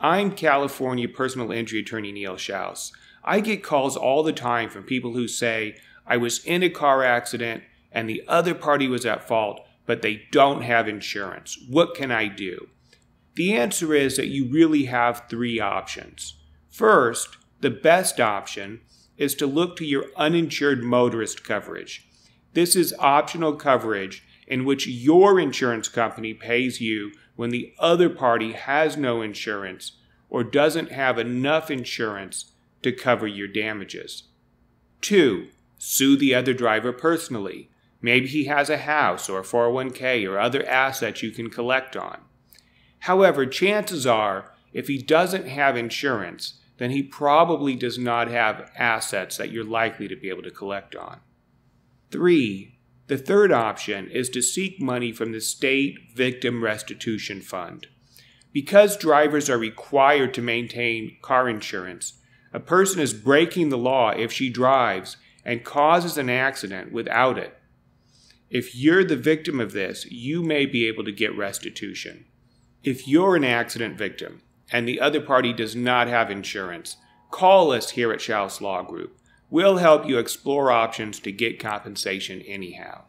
I'm California personal injury attorney Neil Shouse. I get calls all the time from people who say, I was in a car accident and the other party was at fault, but they don't have insurance. What can I do? The answer is that you really have three options. First, the best option is to look to your uninsured motorist coverage. This is optional coverage in which your insurance company pays you when the other party has no insurance or doesn't have enough insurance to cover your damages. 2. Sue the other driver personally. Maybe he has a house or a 401k or other assets you can collect on. However, chances are, if he doesn't have insurance, then he probably does not have assets that you're likely to be able to collect on. 3. The third option is to seek money from the State Victim Restitution Fund. Because drivers are required to maintain car insurance, a person is breaking the law if she drives and causes an accident without it. If you're the victim of this, you may be able to get restitution. If you're an accident victim and the other party does not have insurance, call us here at Shouse Law Group. We'll help you explore options to get compensation anyhow.